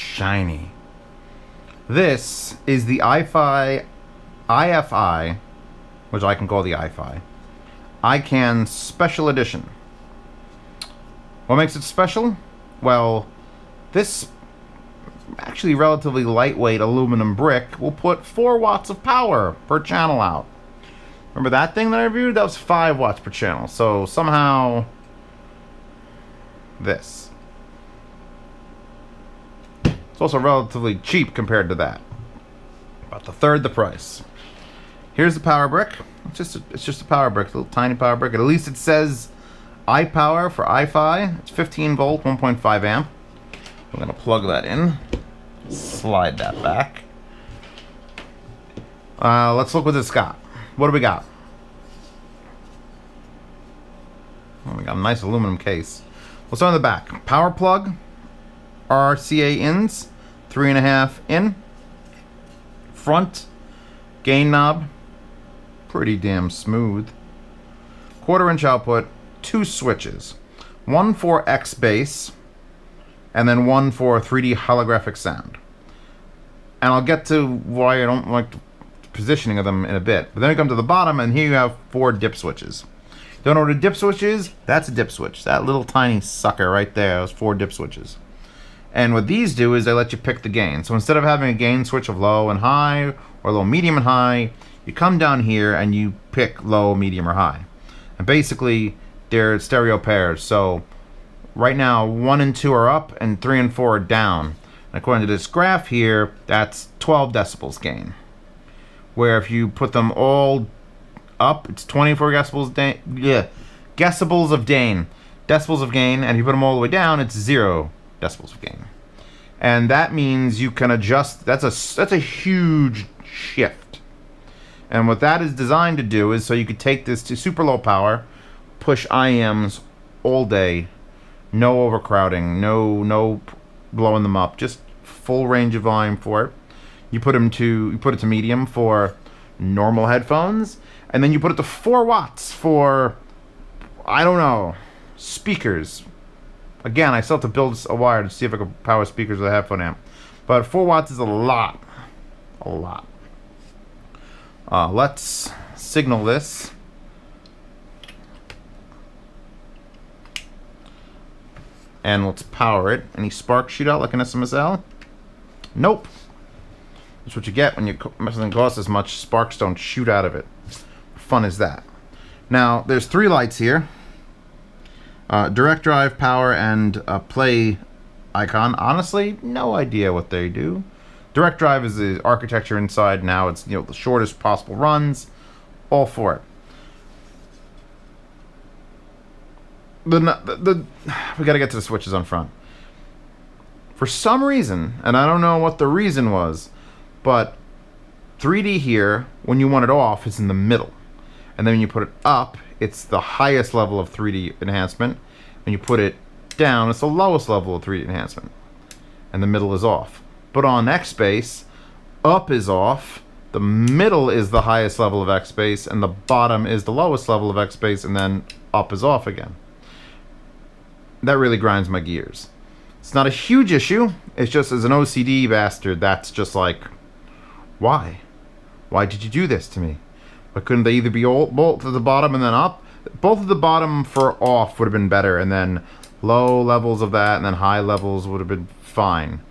shiny. This is the IFI, which I can call the IFI, iCAN Special Edition. What makes it special? Well, this actually relatively lightweight aluminum brick will put 4 watts of power per channel out. Remember that thing that I reviewed? That was 5 watts per channel. So somehow this. It's also relatively cheap compared to that. About the third the price. Here's the power brick. It's just a power brick, a little tiny power brick. At least it says iPower for iFi. It's 15 volt, 1.5 amp. I'm gonna plug that in. Slide that back. Let's look what it's got. What do we got? Oh, we got a nice aluminum case. We'll start on the back. Power plug, RCA ins, 3.5 in. Front, gain knob, pretty damn smooth. 1/4 inch output, 2 switches. One for XBass, and then one for 3D holographic sound. And I'll get to why I don't like the positioning of them in a bit. But then we come to the bottom, and here you have 4 dip switches. Don't know what a dip switch is? That's a dip switch. That little tiny sucker right there, those 4 dip switches. And what these do is they let you pick the gain. So instead of having a gain switch of low and high, or low, medium, and high, you come down here and you pick low, medium, or high. And basically, they're stereo pairs. So right now, 1 and 2 are up, and 3 and 4 are down. And according to this graph here, that's 12 decibels gain. Where if you put them all up, it's 24 decibels decibels of gain. Decibels of gain, and if you put them all the way down, it's 0 decibels of gain. And that means you can adjust. That's a huge shift. And what that is designed to do is so you could take this to super low power, push IMs all day, no overcrowding, no blowing them up, just full range of volume for it. You put it to medium for normal headphones, and then you put it to 4 watts for, I don't know, speakers. Again, I still have to build a wire to see if I can power speakers with a headphone amp. But 4 watts is a lot. A lot. Let's signal this. And let's power it. Any sparks shoot out like an SMSL? Nope. That's what you get when something costs as much. Sparks don't shoot out of it. Fun is that. Now, there's 3 lights here. Direct drive, power, and play icon. Honestly, no idea what they do. Direct drive is the architecture inside. Now it's the shortest possible runs. All for it. We got to get to the switches on front. For some reason, and I don't know what the reason was, but 3D here, when you want it off, is in the middle. And then when you put it up, it's the highest level of 3D enhancement. When you put it down, it's the lowest level of 3D enhancement. And the middle is off. But on XBass, up is off, the middle is the highest level of XBass, and the bottom is the lowest level of XBass, and then up is off again. That really grinds my gears. It's not a huge issue. It's just as an OCD bastard, that's just like, why? Why did you do this to me? But couldn't they either be both at the bottom and then up? Both at the bottom for off would have been better, and then low levels of that and then high levels would have been fine.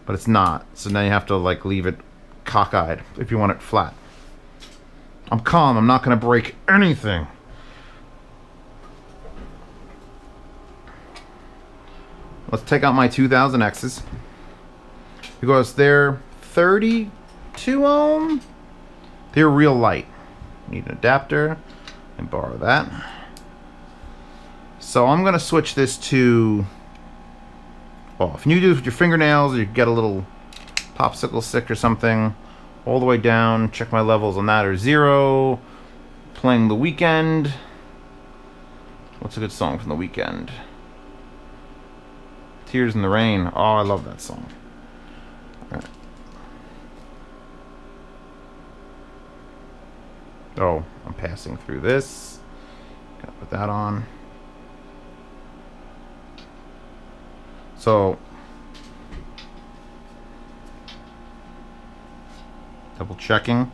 But it's not. So now you have to like leave it cockeyed if you want it flat. I'm calm. I'm not going to break anything. Let's take out my 2000Xs. Because they're 32 ohm. They're real light. Need an adapter. And borrow that. So I'm going to switch this to off. And you do this with your fingernails, or you get a little popsicle stick or something. All the way down. Check my levels on that are 0. Playing The Weeknd. What's a good song from The Weeknd? Tears in the Rain. Oh, I love that song. All right. Oh, I'm passing through this. Gotta put that on. So Double checking.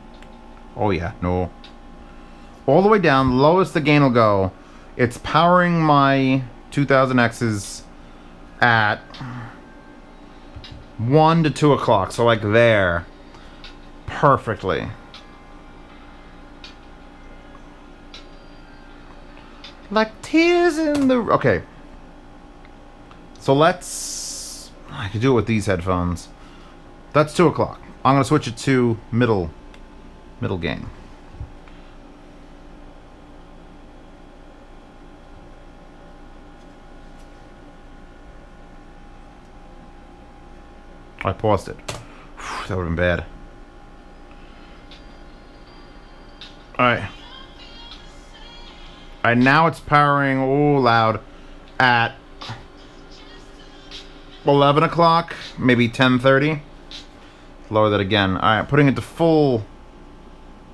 Oh yeah, no. All the way down, lowest the gain will go. It's powering my 2000Xs at 1 to 2 o'clock. So like there. Perfectly. Like tears in the... Okay. So let's... I could do it with these headphones. That's 2 o'clock. I'm going to switch it to middle gain. I paused it. Whew, that would have been bad. Alright. Alright, now it's powering, oh, loud, at 11 o'clock, maybe 10:30. Lower that again. Alright, putting it to full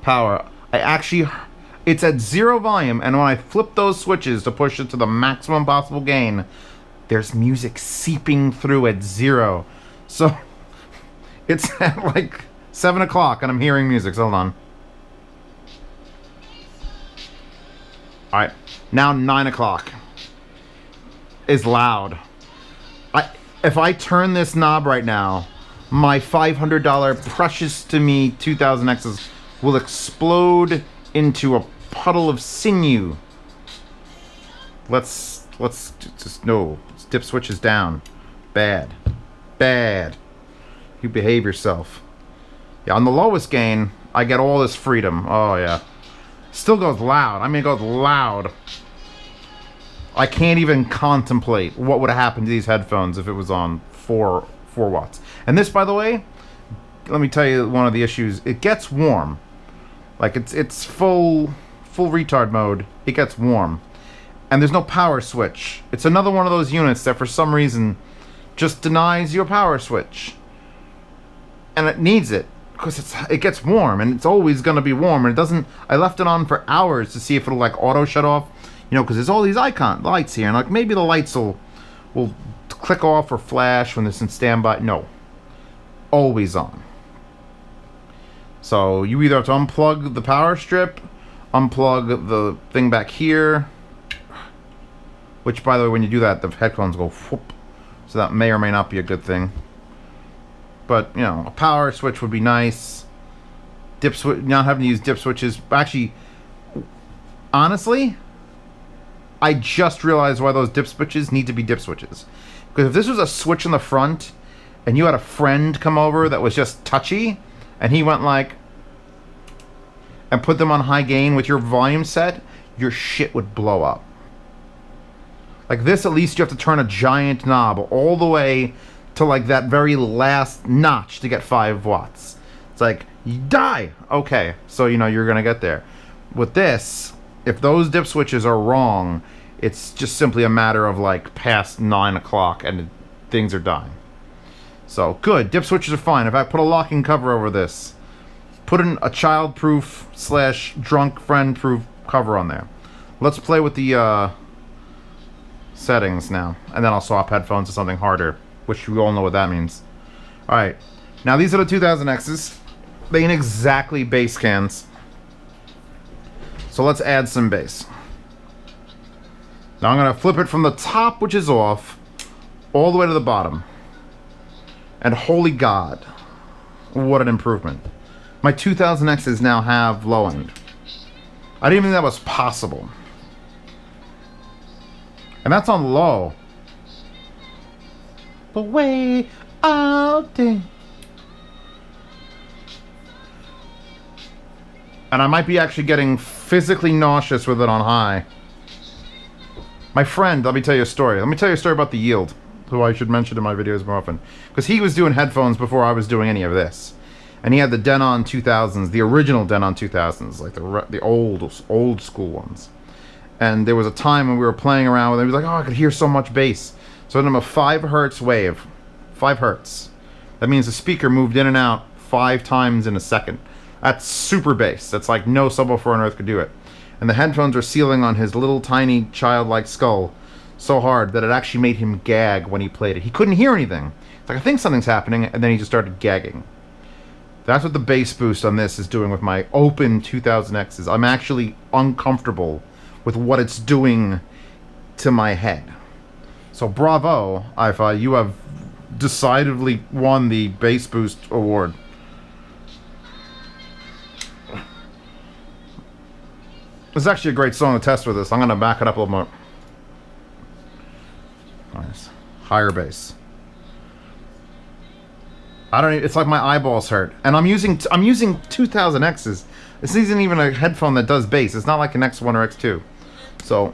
power. It's at 0 volume, and when I flip those switches to push it to the maximum possible gain, there's music seeping through at 0. So, it's at like 7 o'clock, and I'm hearing music. So hold on. Alright, now 9 o'clock is loud. If I turn this knob right now, my $500 precious to me 2000Xs will explode into a puddle of sinew. Let's just, no. Let's dip switches down. Bad. Bad. You behave yourself. Yeah, on the lowest gain, I get all this freedom. Oh, yeah. Still goes loud. I mean, it goes loud. I can't even contemplate what would have happened to these headphones if it was on 4 watts. And this, by the way, let me tell you one of the issues. It gets warm. Like, it's full retard mode. It gets warm. And there's no power switch. It's another one of those units that for some reason just denies your power switch. And it needs it. Because it gets warm, and it's always going to be warm, and it doesn't... I left it on for hours to see if it'll, like, auto-shut off. You know, because there's all these icon lights here, and, like, maybe the lights will click off or flash when it's in standby. No. Always on. So, you either have to unplug the power strip, unplug the thing back here, which, by the way, when you do that, the headphones go whoop. So that may or may not be a good thing. But, you know, a power switch would be nice. Dip switch, not having to use dip switches. Actually, honestly, I just realized why those dip switches need to be dip switches. Because if this was a switch in the front, and you had a friend come over that was just touchy, and he went like, and put them on high gain with your volume set, your shit would blow up. Like this, at least you have to turn a giant knob all the way to like that very last notch to get 5 watts. It's like, you die! Okay, so you know you're gonna get there. With this, if those dip switches are wrong, it's just simply a matter of like past 9 o'clock and things are dying. So, good, dip switches are fine. If I put a locking cover over this, put in a child-proof / drunk friend-proof cover on there. Let's play with the settings now, and then I'll swap headphones to something harder, which we all know what that means. Alright, now these are the 2000Xs. They ain't exactly bass cans. So let's add some bass. Now I'm going to flip it from the top, which is off, all the way to the bottom. And holy God, what an improvement. My 2000Xs now have low end. I didn't even think that was possible. And that's on low. The way out there. And I might be actually getting physically nauseous with it on high. My friend, let me tell you a story. Let me tell you a story about the Yield, who I should mention in my videos more often. Because he was doing headphones before I was doing any of this. And he had the Denon 2000s, the original Denon 2000s, like the old school ones. And there was a time when we were playing around with it, he was like, oh, I could hear so much bass. So I gave him a 5 hertz wave. 5 hertz. That means the speaker moved in and out 5 times in a second. That's super bass. That's like no subwoofer on earth could do it. And the headphones were sealing on his little tiny childlike skull so hard that it actually made him gag when he played it. He couldn't hear anything. It's like, I think something's happening, and then he just started gagging. That's what the bass boost on this is doing with my open 2000Xs. I'm actually uncomfortable with what it's doing to my head. So bravo, IFI, you have decidedly won the bass boost award. This is actually a great song to test with this. I'm going to back it up a little more. Nice. Higher bass. I don't even, it's like my eyeballs hurt. And I'm using 2000Xs. This isn't even a headphone that does bass. It's not like an X1 or X2. So,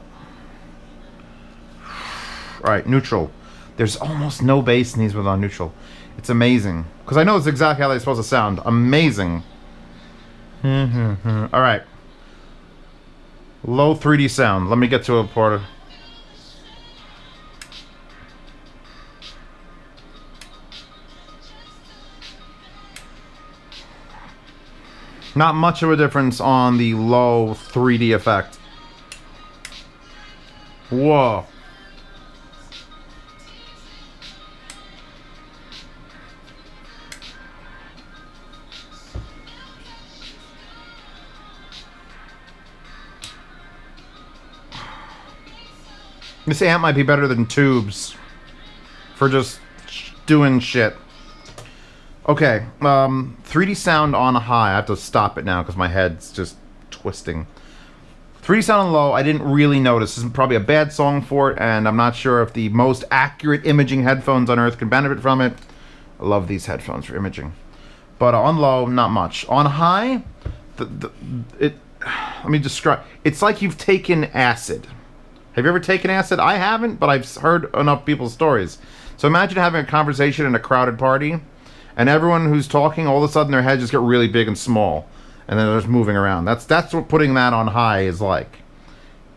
alright, neutral. There's almost no bass in these with on neutral. It's amazing. Because I know it's exactly how they're supposed to sound. Amazing. Alright. Low 3D sound. Let me get to a part of... Not much of a difference on the low 3D effect. Whoa. This amp might be better than tubes for just doing shit. Okay, 3D sound on high. I have to stop it now because my head's just twisting. 3D sound on low, I didn't really notice. This is probably a bad song for it, and I'm not sure if the most accurate imaging headphones on earth can benefit from it. I love these headphones for imaging. But on low, not much. On high, let me describe. It's like you've taken acid. Have you ever taken acid? I haven't, but I've heard enough people's stories. So imagine having a conversation in a crowded party, and everyone who's talking, all of a sudden their heads just get really big and small, and then they're just moving around. That's what putting that on high is like.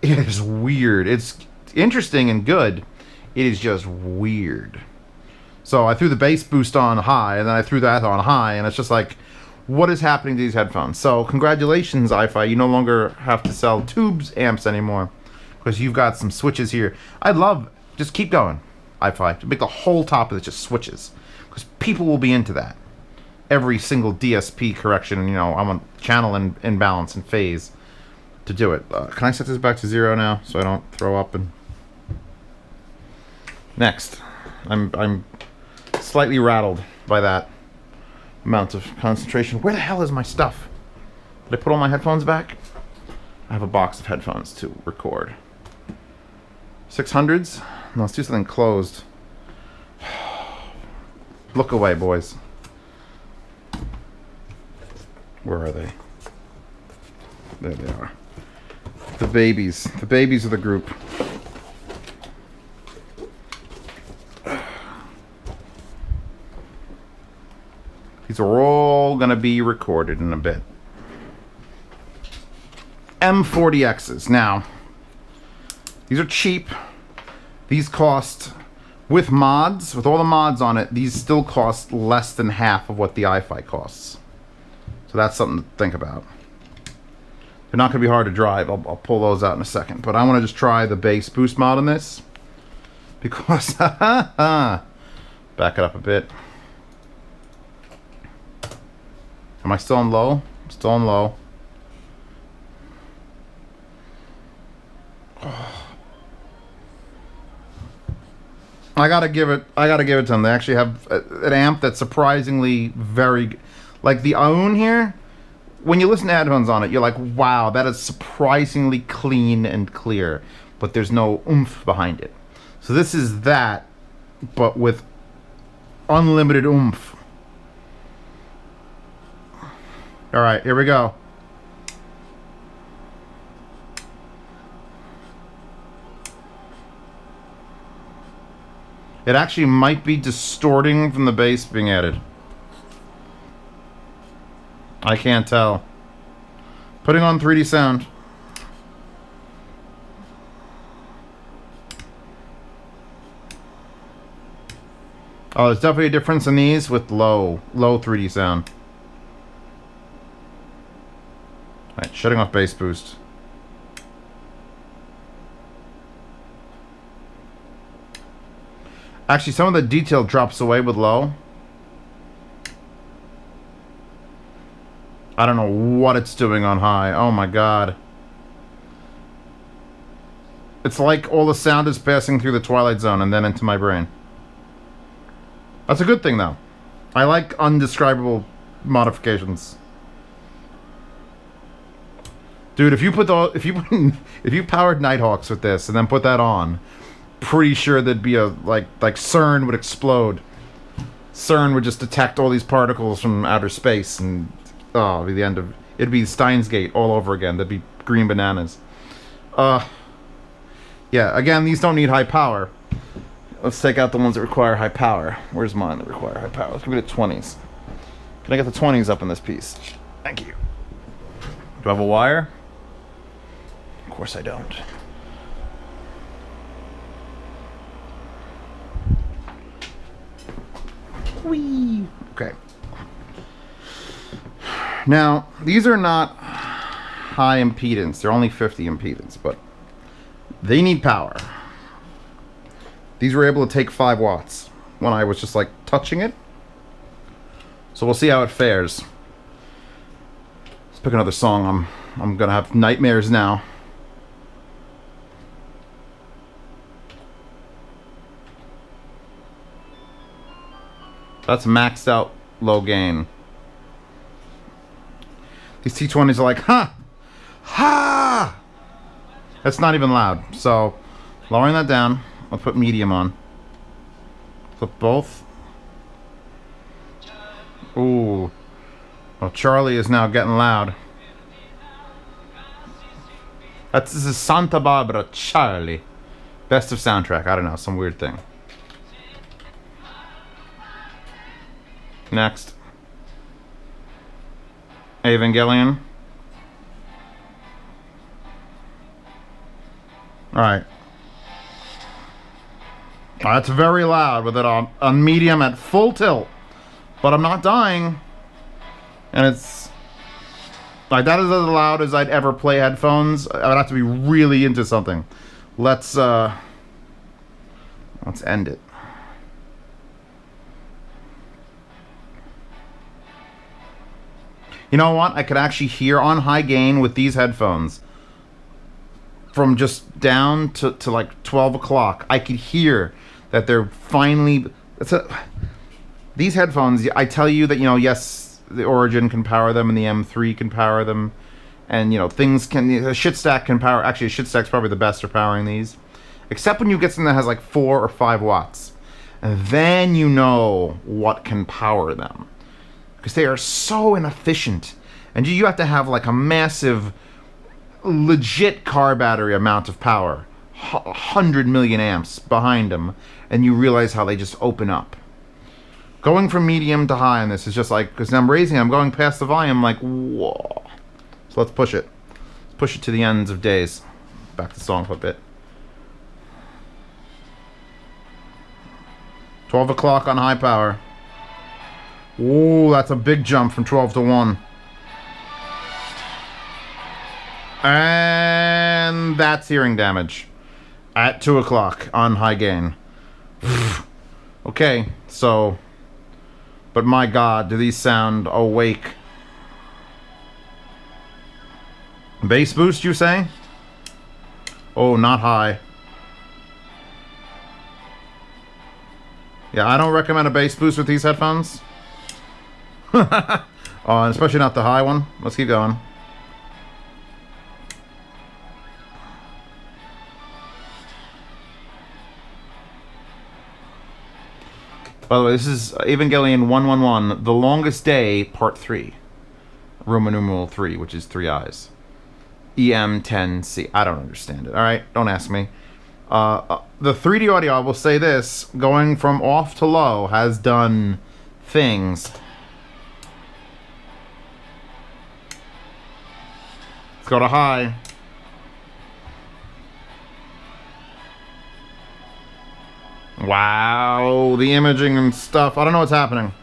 It is weird. It's interesting and good. It is just weird. So I threw the bass boost on high, and then I threw that on high, and it's just like, what is happening to these headphones? So congratulations, IFI. You no longer have to sell tubes amps anymore, because you've got some switches here. I'd love, just keep going, IFI, to make the whole top of it just switches. Because people will be into that. Every single DSP correction, you know, I want channel imbalance and phase to do it. Can I set this back to 0 now so I don't throw up? And next, I'm slightly rattled by that amount of concentration. Where the hell is my stuff? Did I put all my headphones back? I have a box of headphones to record. 600s? No, let's do something closed. Look away, boys. Where are they? There they are. The babies. The babies of the group. These are all going to be recorded in a bit. M40Xs. Now, these are cheap. These cost... With mods, with all the mods on it, these still cost less than half of what the iFi costs. So that's something to think about. They're not going to be hard to drive. I'll pull those out in a second. But I want to just try the bass boost mod on this. Because, back it up a bit. Am I still on low? I'm still on low. I gotta give it to them. They actually have an amp that's surprisingly very, like the Aoun here. When you listen to headphones on it, you're like, wow, that is surprisingly clean and clear, but there's no oomph behind it. So this is that, but with unlimited oomph. All right, here we go. It actually might be distorting from the bass being added. I can't tell. Putting on 3D sound. Oh, there's definitely a difference in these with low 3D sound. Alright, shutting off bass boost. Actually, some of the detail drops away with low. I don't know what it's doing on high. Oh my god. It's like all the sound is passing through the Twilight Zone and then into my brain. That's a good thing, though. I like undescribable modifications. Dude, if you powered Nighthawks with this and then put that on, pretty sure there'd be a like CERN would explode. CERN would just detect all these particles from outer space, and oh, it'd be the end of it'd be Steins Gate all over again. There'd be green bananas. Yeah, again, these don't need high power. Let's take out the ones that require high power. Where's mine that require high power? Let's give it a 20s. Can I get the 20s up in this piece? Thank you. Do I have a wire? Of course I don't. Whee! Okay. Now, these are not high impedance. They're only 50 impedance, but they need power. These were able to take 5 watts when I was just like touching it. So we'll see how it fares. Let's pick another song. I'm gonna have nightmares now. That's maxed out low gain. These T20s are like, ha! Ha! That's not even loud. So, lowering that down. I'll put medium on. Flip both. Ooh. Well, Charlie is now getting loud. This is Santa Barbara Charlie. Best of soundtrack. I don't know. Some weird thing. Next. Evangelion. Alright. That's very loud with it on medium at full tilt. But I'm not dying. And it's like that is as loud as I'd ever play headphones. I would have to be really into something. Let's end it. You know what? I could actually hear on high gain with these headphones. From just down to like 12 o'clock. I could hear that they're finally... These headphones, I tell you that, you know, yes, the Origin can power them and the M3 can power them. And, you know, things can... A shit stack can power... Actually, a shit stack's probably the best for powering these. Except when you get something that has like 4 or 5 watts. And then you know what can power them. Because they are so inefficient. And you have to have like a massive, legit car battery amount of power. 100 million amps behind them. And you realize how they just open up. Going from medium to high on this is just like, because I'm raising, I'm going past the volume like, whoa. So let's push it. Let's push it to the ends of days. Back to the song for a bit. 12 o'clock on high power. Ooh, that's a big jump from 12 to 1. And that's hearing damage. At 2 o'clock on high gain. Okay, so... But my god, do these sound awake. Bass boost, you say? Oh, not high. Yeah, I don't recommend a bass boost with these headphones. Oh, and especially not the high one. Let's keep going. By the way, this is Evangelion 111, The Longest Day, Part 3. Roman numeral 3, which is 3 eyes. EM10C. I don't understand it. Alright, don't ask me. The 3D audio, I will say this, going from off to low has done things. Let's go to high. Wow, the imaging and stuff. I don't know what's happening.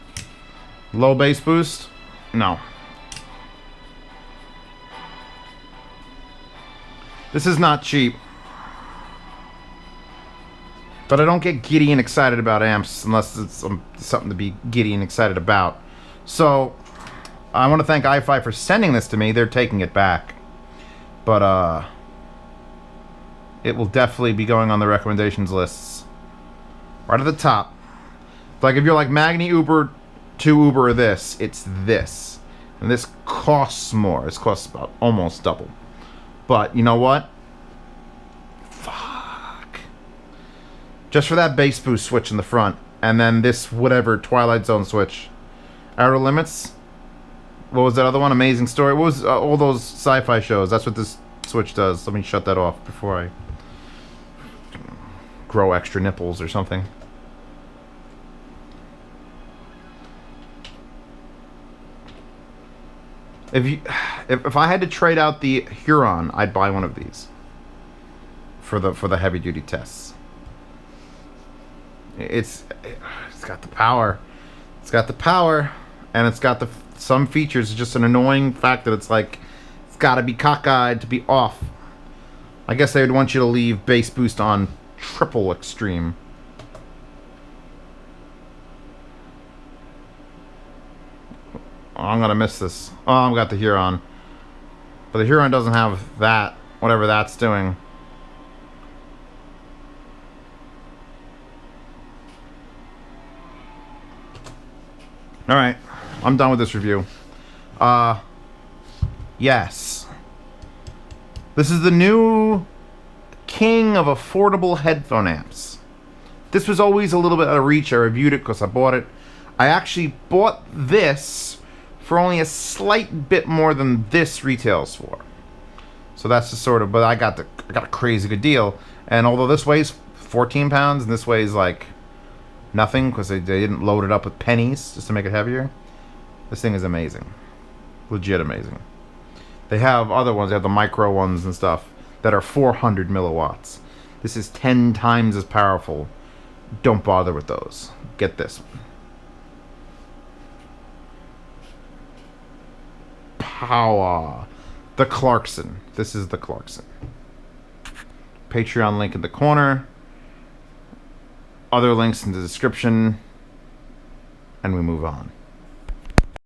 Low bass boost? No. This is not cheap. But I don't get giddy and excited about amps unless it's something to be giddy and excited about. So, I want to thank IFI for sending this to me. They're taking it back. But, it will definitely be going on the recommendations lists. Right at the top. Like, if you're like Magni Uber to Uber or this, it's this. And this costs more. This costs about almost double. But, you know what? Fuck. Just for that bass boost switch in the front. And then this, whatever, Twilight Zone switch. Outer Limits. What was that other one? Amazing Story. What was all those sci-fi shows? That's what this switch does. Let me shut that off before I grow extra nipples or something. If I had to trade out the Huron, I'd buy one of these for the heavy duty tests. It's got the power. It's got the power, and it's got some features. It's just an annoying fact that it's like it's got to be cockeyed to be off. I guess they would want you to leave bass boost on triple extreme. Oh, I'm gonna miss this. Oh, I've got the Huron. But the Huron doesn't have that, whatever that's doing. Alright, I'm done with this review. Yes. This is the new king of affordable headphone amps. This was always a little bit out of reach. I reviewed it because I bought it. I actually bought this for only a slight bit more than this retails for. So that's the sort of, but I got a crazy good deal. And although this weighs 14 pounds and this weighs like nothing because they didn't load it up with pennies just to make it heavier, this thing is amazing. Legit amazing. They have other ones, they have the micro ones and stuff that are 400 milliwatts. This is 10 times as powerful. Don't bother with those. Get this one. Power. The Clarkson. This is the Clarkson. Patreon link in the corner. Other links in the description. And we move on.